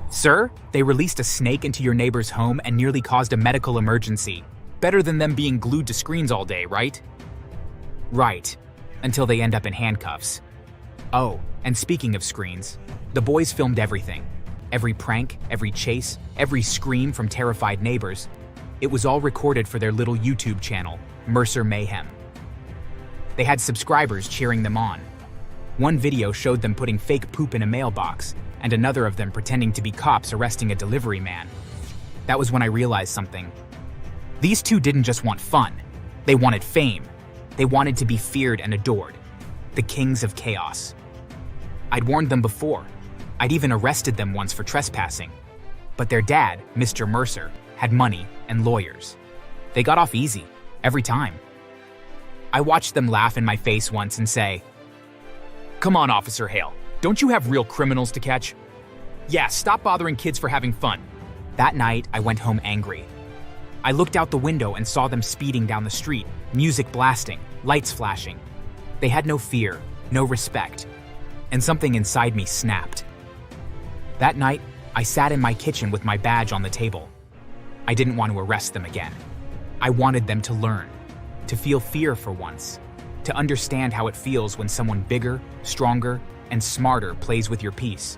Sir, they released a snake into your neighbor's home and nearly caused a medical emergency. Better than them being glued to screens all day, right? Right. Until they end up in handcuffs. Oh, and speaking of screens, the boys filmed everything. Every prank, every chase, every scream from terrified neighbors. It was all recorded for their little YouTube channel, Mercer Mayhem. They had subscribers cheering them on. One video showed them putting fake poop in a mailbox, and another of them pretending to be cops arresting a delivery man. That was when I realized something. These two didn't just want fun. They wanted fame. They wanted to be feared and adored. The kings of chaos. I'd warned them before. I'd even arrested them once for trespassing. But their dad, Mr. Mercer, had money and lawyers. They got off easy, every time. I watched them laugh in my face once and say, "Come on, Officer Hale, don't you have real criminals to catch? Yeah, stop bothering kids for having fun." That night, I went home angry. I looked out the window and saw them speeding down the street, music blasting, lights flashing. They had no fear, no respect, and something inside me snapped. That night, I sat in my kitchen with my badge on the table. I didn't want to arrest them again. I wanted them to learn, to feel fear for once, to understand how it feels when someone bigger, stronger, and smarter plays with your peace.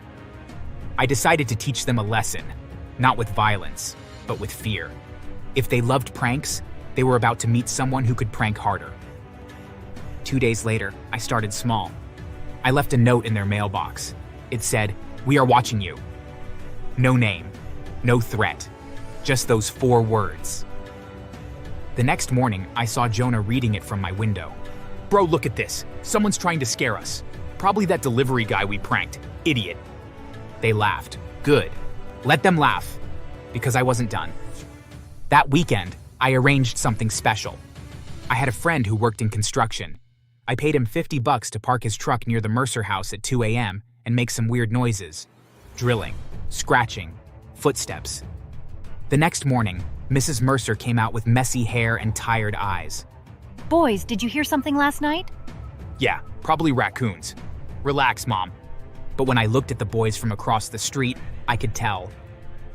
I decided to teach them a lesson, not with violence, but with fear. If they loved pranks, they were about to meet someone who could prank harder. 2 days later, I started small. I left a note in their mailbox. It said, "We are watching you." No name, no threat, just those 4 words. The next morning, I saw Jonah reading it from my window. "Bro, look at this. Someone's trying to scare us. Probably that delivery guy we pranked. Idiot." They laughed. Good. Let them laugh. Because I wasn't done. That weekend, I arranged something special. I had a friend who worked in construction. I paid him $50 to park his truck near the Mercer house at 2 a.m. and make some weird noises. Drilling, scratching, footsteps. The next morning, Mrs. Mercer came out with messy hair and tired eyes. "Boys, did you hear something last night?" "Yeah, probably raccoons. Relax, Mom." But when I looked at the boys from across the street, I could tell.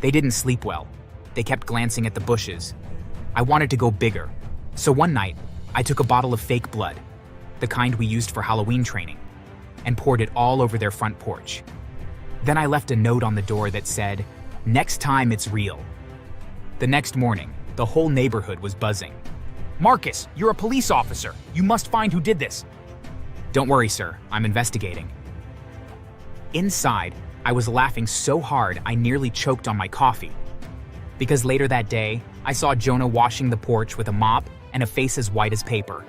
They didn't sleep well. They kept glancing at the bushes. I wanted to go bigger. So one night, I took a bottle of fake blood, the kind we used for Halloween training, and poured it all over their front porch. Then I left a note on the door that said, "Next time it's real." The next morning, the whole neighborhood was buzzing. "Marcus, you're a police officer. You must find who did this." Don't worry, sir. I'm investigating. Inside, I was laughing so hard I nearly choked on my coffee. Because later that day, I saw Jonah washing the porch with a mop and a face as white as paper.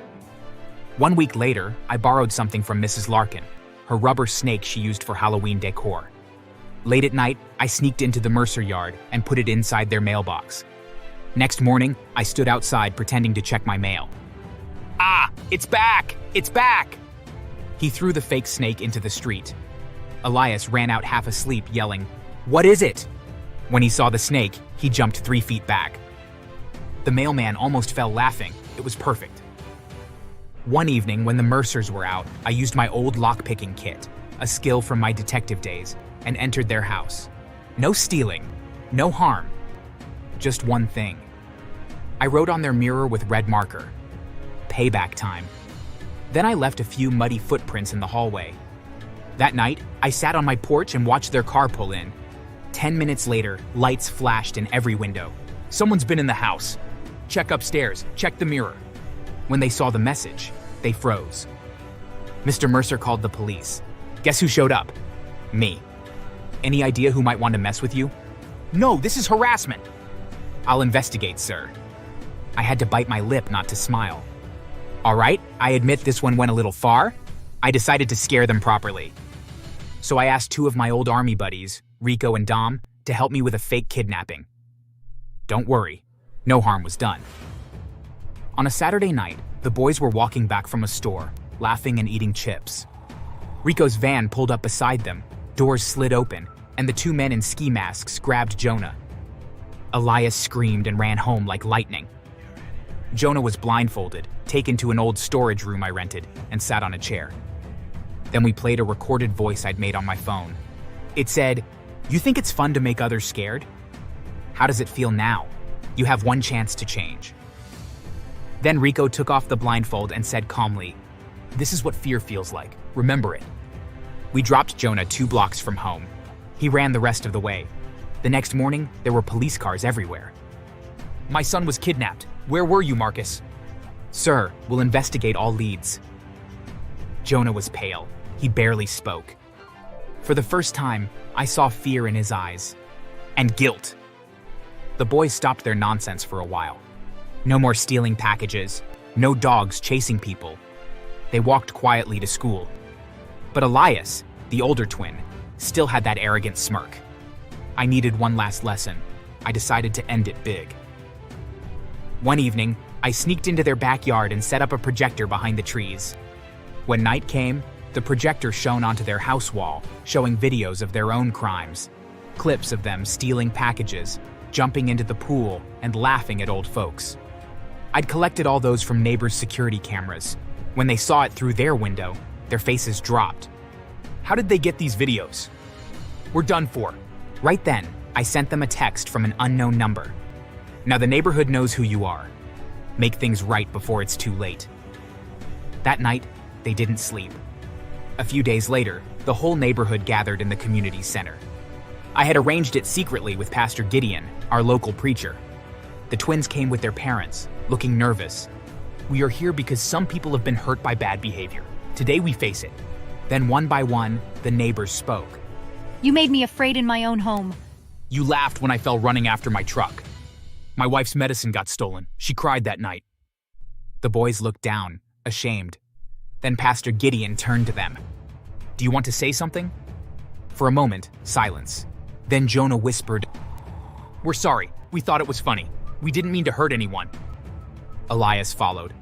1 week later, I borrowed something from Mrs. Larkin, her rubber snake she used for Halloween decor. Late at night, I sneaked into the Mercer yard and put it inside their mailbox. Next morning, I stood outside pretending to check my mail. Ah, it's back! It's back! He threw the fake snake into the street. Elias ran out half asleep, yelling, "What is it?" When he saw the snake, he jumped 3 feet back. The mailman almost fell laughing. It was perfect. One evening, when the Mercers were out, I used my old lockpicking kit, a skill from my detective days, and entered their house. No stealing, no harm. Just one thing. I wrote on their mirror with red marker, "Payback time." Then I left a few muddy footprints in the hallway. That night, I sat on my porch and watched their car pull in. 10 minutes later, lights flashed in every window. "Someone's been in the house. Check upstairs, check the mirror." When they saw the message, they froze. Mr. Mercer called the police. Guess who showed up? Me. Any idea who might want to mess with you? No, this is harassment. I'll investigate, sir. I had to bite my lip not to smile. All right, I admit this one went a little far. I decided to scare them properly. So I asked 2 of my old army buddies, Rico and Dom, to help me with a fake kidnapping. Don't worry, no harm was done. On a Saturday night, the boys were walking back from a store, laughing and eating chips. Rico's van pulled up beside them, doors slid open, and the 2 men in ski masks grabbed Jonah. Elias screamed and ran home like lightning. Jonah was blindfolded, taken to an old storage room I rented, and sat on a chair. Then we played a recorded voice I'd made on my phone. It said, "You think it's fun to make others scared? How does it feel now? You have one chance to change." Then Rico took off the blindfold and said calmly, "This is what fear feels like. Remember it." We dropped Jonah 2 blocks from home. He ran the rest of the way. The next morning, there were police cars everywhere. "My son was kidnapped. Where were you, Marcus?" "Sir, we'll investigate all leads." Jonah was pale. He barely spoke. For the first time, I saw fear in his eyes. And guilt. The boys stopped their nonsense for a while. No more stealing packages. No dogs chasing people. They walked quietly to school. But Elias, the older twin, still had that arrogant smirk. I needed one last lesson. I decided to end it big. One evening, I sneaked into their backyard and set up a projector behind the trees. When night came, the projector shone onto their house wall, showing videos of their own crimes. Clips of them stealing packages, jumping into the pool, and laughing at old folks. I'd collected all those from neighbors' security cameras. When they saw it through their window, their faces dropped. How did they get these videos? We're done for. Right then, I sent them a text from an unknown number. Now the neighborhood knows who you are. Make things right before it's too late. That night, they didn't sleep. A few days later, the whole neighborhood gathered in the community center. I had arranged it secretly with Pastor Gideon, our local preacher. The twins came with their parents, looking nervous. We are here because some people have been hurt by bad behavior. Today we face it. Then one by one, the neighbors spoke. You made me afraid in my own home. You laughed when I fell running after my truck. My wife's medicine got stolen. She cried that night. The boys looked down, ashamed. Then Pastor Gideon turned to them. Do you want to say something? For a moment, silence. Then Jonah whispered, We're sorry. We thought it was funny. We didn't mean to hurt anyone. Elias followed.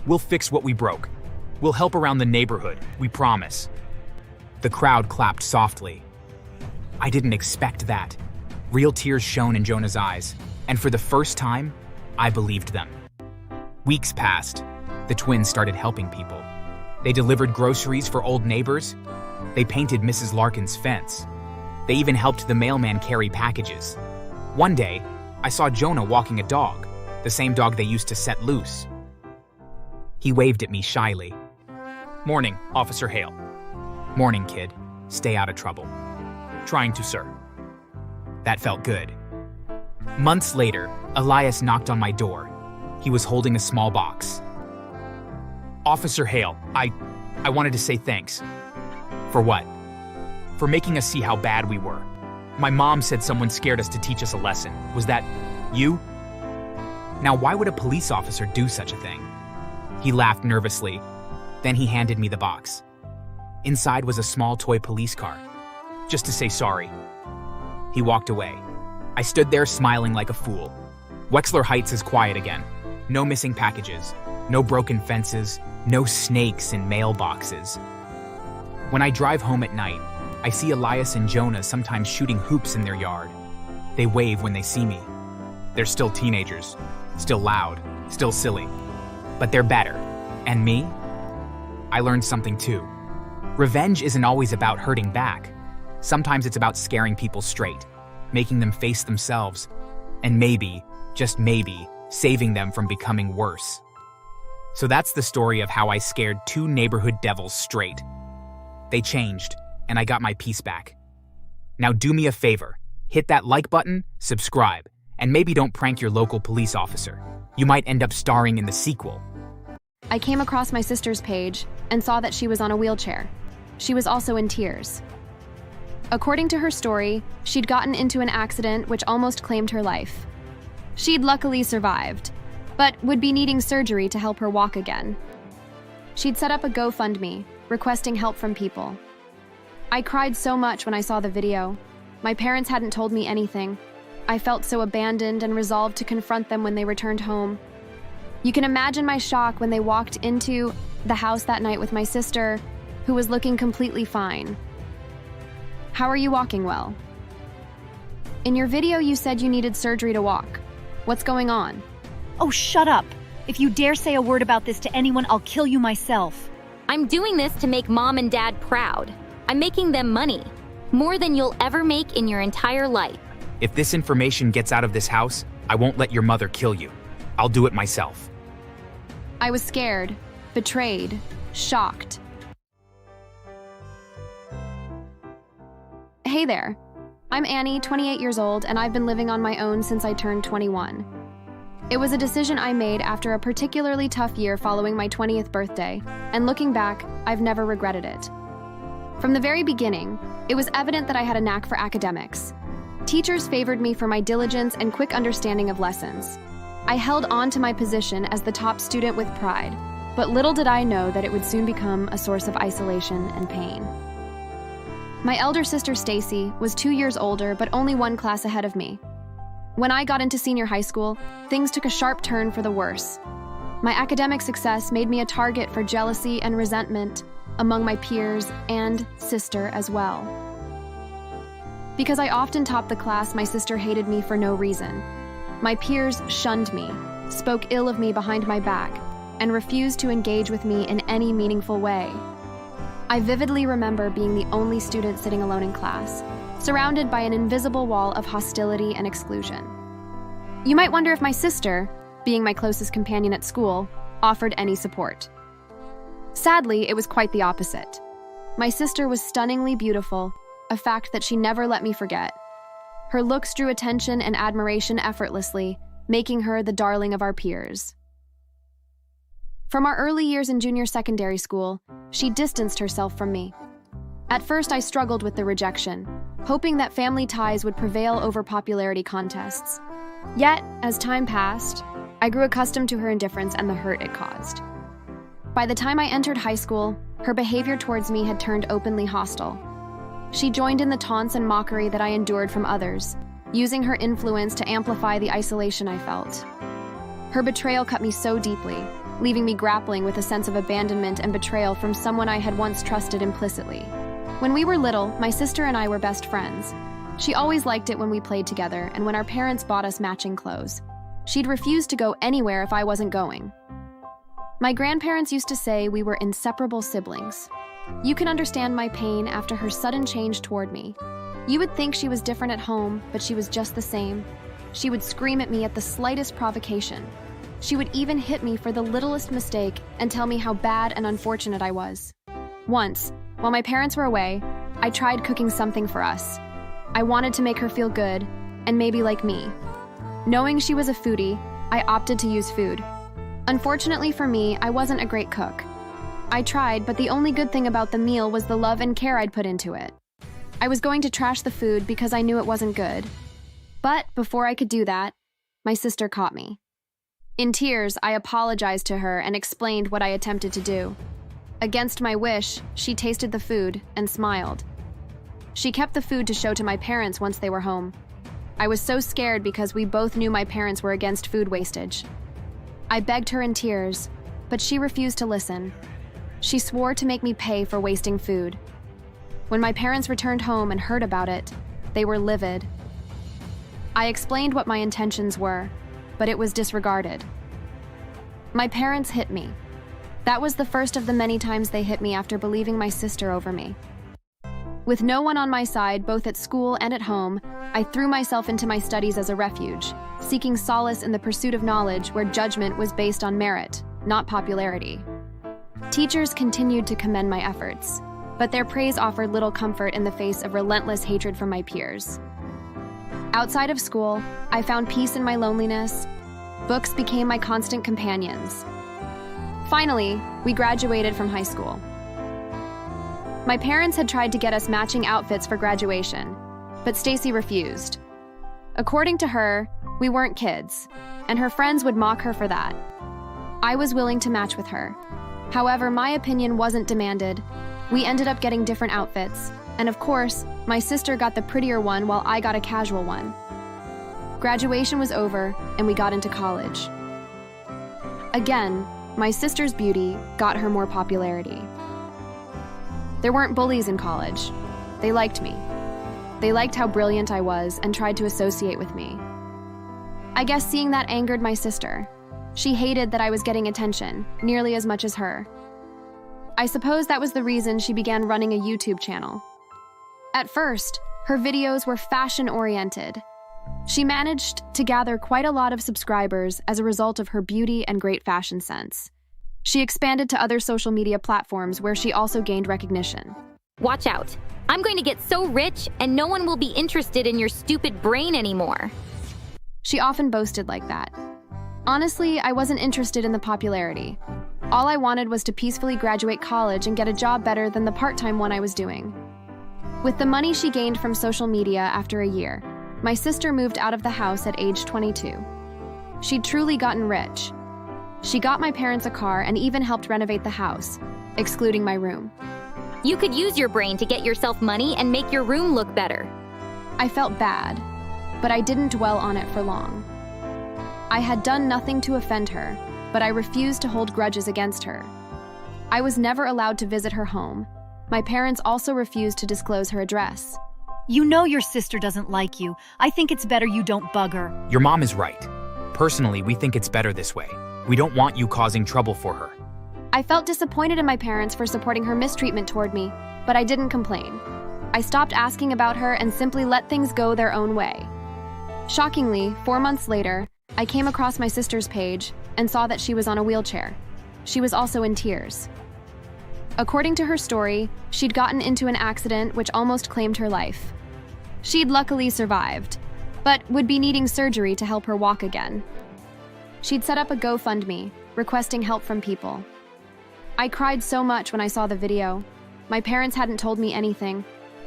We'll fix what we broke. We'll help around the neighborhood, we promise. The crowd clapped softly. I didn't expect that. Real tears shone in Jonah's eyes, and for the first time, I believed them. Weeks passed. The twins started helping people. They delivered groceries for old neighbors. They painted Mrs. Larkin's fence. They even helped the mailman carry packages. One day, I saw Jonah walking a dog, the same dog they used to set loose. He waved at me shyly. Morning, Officer Hale. Morning, kid. Stay out of trouble. Trying to, sir. That felt good. Months later, Elias knocked on my door. He was holding a small box. Officer Hale, I wanted to say thanks. For what? For making us see how bad we were. My mom said someone scared us to teach us a lesson. Was that you? Now, why would a police officer do such a thing? He laughed nervously. Then he handed me the box. Inside was a small toy police car, just to say sorry. He walked away. I stood there smiling like a fool. Wexler Heights is quiet again. No missing packages, no broken fences, no snakes in mailboxes. When I drive home at night, I see Elias and Jonah sometimes shooting hoops in their yard. They wave when they see me. They're still teenagers, still loud, still silly. But they're better. And me? I learned something too. Revenge isn't always about hurting back. Sometimes it's about scaring people straight, making them face themselves, and maybe, just maybe, saving them from becoming worse. So that's the story of how I scared two neighborhood devils straight. They changed, and I got my peace back. Now do me a favor, hit that like button, subscribe, and maybe don't prank your local police officer. You might end up starring in the sequel. I came across my sister's page and saw that she was on a wheelchair. She was also in tears. According to her story, she'd gotten into an accident which almost claimed her life. She'd luckily survived, but would be needing surgery to help her walk again. She'd set up a GoFundMe, requesting help from people. I cried so much when I saw the video. My parents hadn't told me anything. I felt so abandoned and resolved to confront them when they returned home. You can imagine my shock when they walked into the house that night with my sister, who was looking completely fine. How are you walking well? In your video, you said you needed surgery to walk. What's going on? Oh, shut up. If you dare say a word about this to anyone, I'll kill you myself. I'm doing this to make Mom and Dad proud. I'm making them money. More than you'll ever make in your entire life. If this information gets out of this house, I won't let your mother kill you. I'll do it myself. I was scared, betrayed, shocked. Hey there. I'm Annie, 28 years old, and I've been living on my own since I turned 21. It was a decision I made after a particularly tough year following my 20th birthday, and looking back, I've never regretted it. From the very beginning, it was evident that I had a knack for academics. Teachers favored me for my diligence and quick understanding of lessons. I held on to my position as the top student with pride, but little did I know that it would soon become a source of isolation and pain. My elder sister Stacy was 2 years older, but only one class ahead of me. When I got into senior high school, things took a sharp turn for the worse. My academic success made me a target for jealousy and resentment among my peers and sister as well. Because I often topped the class, my sister hated me for no reason. My peers shunned me, spoke ill of me behind my back, and refused to engage with me in any meaningful way. I vividly remember being the only student sitting alone in class, surrounded by an invisible wall of hostility and exclusion. You might wonder if my sister, being my closest companion at school, offered any support. Sadly, it was quite the opposite. My sister was stunningly beautiful, a fact that she never let me forget. Her looks drew attention and admiration effortlessly, making her the darling of our peers. From our early years in junior secondary school, she distanced herself from me. At first, I struggled with the rejection, hoping that family ties would prevail over popularity contests. Yet, as time passed, I grew accustomed to her indifference and the hurt it caused. By the time I entered high school, her behavior towards me had turned openly hostile. She joined in the taunts and mockery that I endured from others, using her influence to amplify the isolation I felt. Her betrayal cut me so deeply, leaving me grappling with a sense of abandonment and betrayal from someone I had once trusted implicitly. When we were little, my sister and I were best friends. She always liked it when we played together and when our parents bought us matching clothes. She'd refuse to go anywhere if I wasn't going. My grandparents used to say we were inseparable siblings. You can understand my pain after her sudden change toward me. You would think she was different at home, but she was just the same. She would scream at me at the slightest provocation. She would even hit me for the littlest mistake and tell me how bad and unfortunate I was. Once, while my parents were away, I tried cooking something for us. I wanted to make her feel good, and maybe like me. Knowing she was a foodie, I opted to use food. Unfortunately for me, I wasn't a great cook. I tried, but the only good thing about the meal was the love and care I'd put into it. I was going to trash the food because I knew it wasn't good. But before I could do that, my sister caught me. In tears, I apologized to her and explained what I attempted to do. Against my wish, she tasted the food and smiled. She kept the food to show to my parents once they were home. I was so scared because we both knew my parents were against food wastage. I begged her in tears, but she refused to listen. She swore to make me pay for wasting food. When my parents returned home and heard about it, they were livid. I explained what my intentions were, but it was disregarded. My parents hit me. That was the first of the many times they hit me after believing my sister over me. With no one on my side, both at school and at home, I threw myself into my studies as a refuge, seeking solace in the pursuit of knowledge where judgment was based on merit, not popularity. Teachers continued to commend my efforts, but their praise offered little comfort in the face of relentless hatred from my peers. Outside of school, I found peace in my loneliness. Books became my constant companions. Finally, we graduated from high school. My parents had tried to get us matching outfits for graduation, but Stacy refused. According to her, we weren't kids, and her friends would mock her for that. I was willing to match with her. However, my opinion wasn't demanded. We ended up getting different outfits, and of course, my sister got the prettier one while I got a casual one. Graduation was over, and we got into college. Again, my sister's beauty got her more popularity. There weren't bullies in college. They liked me. They liked how brilliant I was and tried to associate with me. I guess seeing that angered my sister. She hated that I was getting attention, nearly as much as her. I suppose that was the reason she began running a YouTube channel. At first, her videos were fashion-oriented. She managed to gather quite a lot of subscribers as a result of her beauty and great fashion sense. She expanded to other social media platforms where she also gained recognition. Watch out. I'm going to get so rich and no one will be interested in your stupid brain anymore. She often boasted like that. Honestly, I wasn't interested in the popularity. All I wanted was to peacefully graduate college and get a job better than the part-time one I was doing. With the money she gained from social media after a year, my sister moved out of the house at age 22. She'd truly gotten rich. She got my parents a car and even helped renovate the house, excluding my room. You could use your brain to get yourself money and make your room look better. I felt bad, but I didn't dwell on it for long. I had done nothing to offend her, but I refused to hold grudges against her. I was never allowed to visit her home. My parents also refused to disclose her address. You know your sister doesn't like you. I think it's better you don't bug her. Your mom is right. Personally, we think it's better this way. We don't want you causing trouble for her. I felt disappointed in my parents for supporting her mistreatment toward me, but I didn't complain. I stopped asking about her and simply let things go their own way. Shockingly, 4 months later, I came across my sister's page and saw that she was on a wheelchair. She was also in tears. According to her story, she'd gotten into an accident which almost claimed her life. She'd luckily survived, but would be needing surgery to help her walk again. She'd set up a GoFundMe, requesting help from people. I cried so much when I saw the video. My parents hadn't told me anything.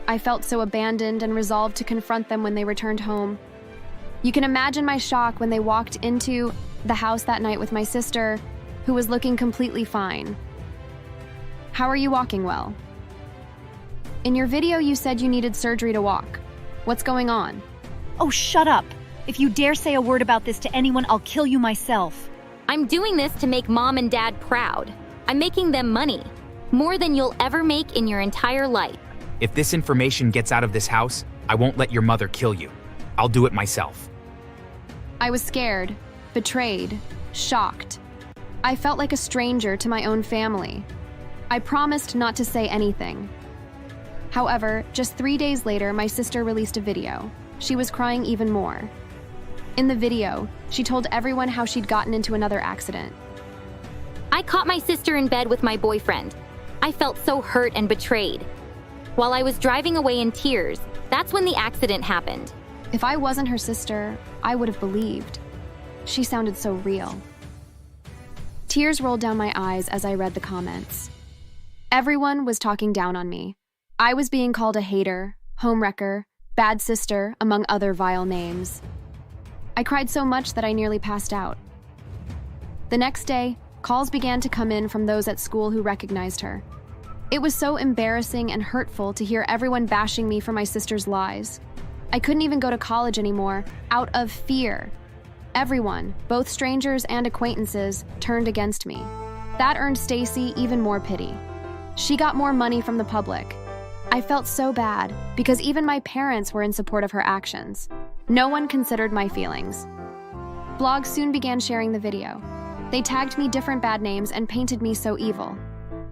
I felt so abandoned and resolved to confront them when they returned home. You can imagine my shock when they walked into the house that night with my sister, who was looking completely fine. How are you walking well? In your video, you said you needed surgery to walk. What's going on? Oh, shut up. If you dare say a word about this to anyone, I'll kill you myself. I'm doing this to make Mom and Dad proud. I'm making them money. More than you'll ever make in your entire life. If this information gets out of this house, I won't let your mother kill you. I'll do it myself. I was scared, betrayed, shocked. I felt like a stranger to my own family. I promised not to say anything. However, just 3 days later, my sister released a video. She was crying even more. In the video, she told everyone how she'd gotten into another accident. I caught my sister in bed with my boyfriend. I felt so hurt and betrayed. While I was driving away in tears, that's when the accident happened. If I wasn't her sister, I would have believed. She sounded so real. Tears rolled down my eyes as I read the comments. Everyone was talking down on me. I was being called a hater, homewrecker, bad sister, among other vile names. I cried so much that I nearly passed out. The next day, calls began to come in from those at school who recognized her. It was so embarrassing and hurtful to hear everyone bashing me for my sister's lies. I couldn't even go to college anymore, out of fear. Everyone, both strangers and acquaintances, turned against me. That earned Stacy even more pity. She got more money from the public. I felt so bad, because even my parents were in support of her actions. No one considered my feelings. Blogs soon began sharing the video. They tagged me different bad names and painted me so evil.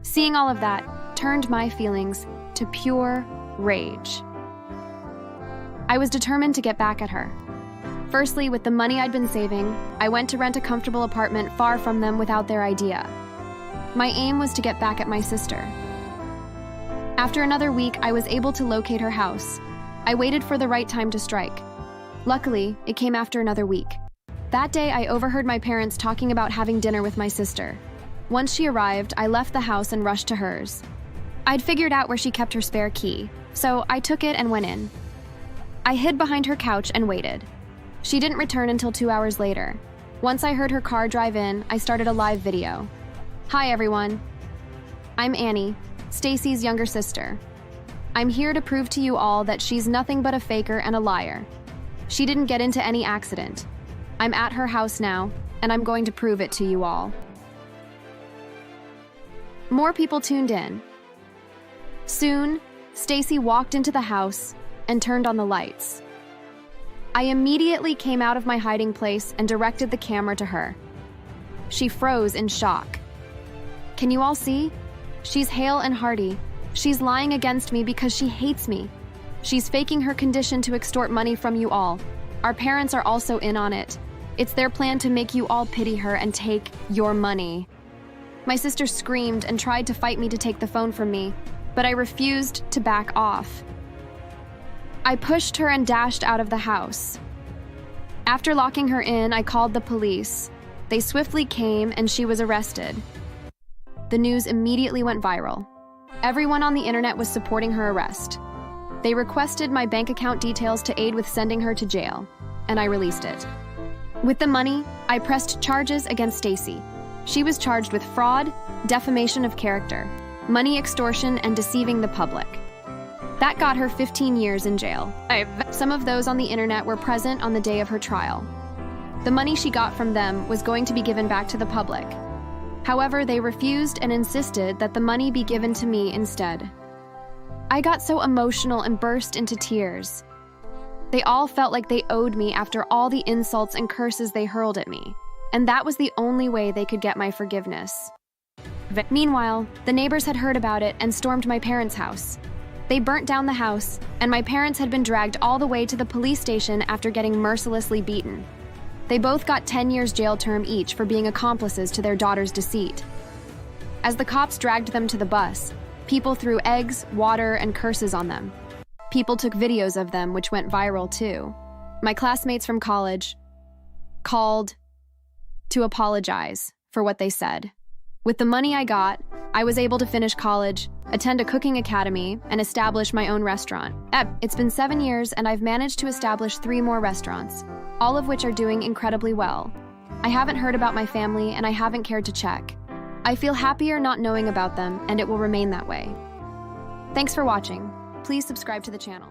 Seeing all of that turned my feelings to pure rage. I was determined to get back at her. Firstly, with the money I'd been saving, I went to rent a comfortable apartment far from them without their idea. My aim was to get back at my sister. After another week, I was able to locate her house. I waited for the right time to strike. Luckily, it came after another week. That day, I overheard my parents talking about having dinner with my sister. Once she arrived, I left the house and rushed to hers. I'd figured out where she kept her spare key, so I took it and went in. I hid behind her couch and waited. She didn't return until 2 hours later. Once I heard her car drive in, I started a live video. Hi everyone. I'm Annie, Stacy's younger sister. I'm here to prove to you all that she's nothing but a faker and a liar. She didn't get into any accident. I'm at her house now, and I'm going to prove it to you all. More people tuned in. Soon, Stacy walked into the house and turned on the lights. I immediately came out of my hiding place and directed the camera to her. She froze in shock. Can you all see? She's hale and hearty. She's lying against me because she hates me. She's faking her condition to extort money from you all. Our parents are also in on it. It's their plan to make you all pity her and take your money. My sister screamed and tried to fight me to take the phone from me, but I refused to back off. I pushed her and dashed out of the house. After locking her in, I called the police. They swiftly came and she was arrested. The news immediately went viral. Everyone on the internet was supporting her arrest. They requested my bank account details to aid with sending her to jail, and I released it. With the money, I pressed charges against Stacy. She was charged with fraud, defamation of character, money extortion, and deceiving the public. That got her 15 years in jail. Some of those on the internet were present on the day of her trial. The money she got from them was going to be given back to the public. However, they refused and insisted that the money be given to me instead. I got so emotional and burst into tears. They all felt like they owed me after all the insults and curses they hurled at me, and that was the only way they could get my forgiveness. Meanwhile, the neighbors had heard about it and stormed my parents' house. They burnt down the house, and my parents had been dragged all the way to the police station after getting mercilessly beaten. They both got 10 years jail term each for being accomplices to their daughter's deceit. As the cops dragged them to the bus, people threw eggs, water, and curses on them. People took videos of them, which went viral too. My classmates from college called to apologize for what they said. With the money I got, I was able to finish college, attend a cooking academy, and establish my own restaurant. It's been 7 years, and I've managed to establish 3 more restaurants, all of which are doing incredibly well. I haven't heard about my family, and I haven't cared to check. I feel happier not knowing about them, and it will remain that way. Thanks for watching. Please subscribe to the channel.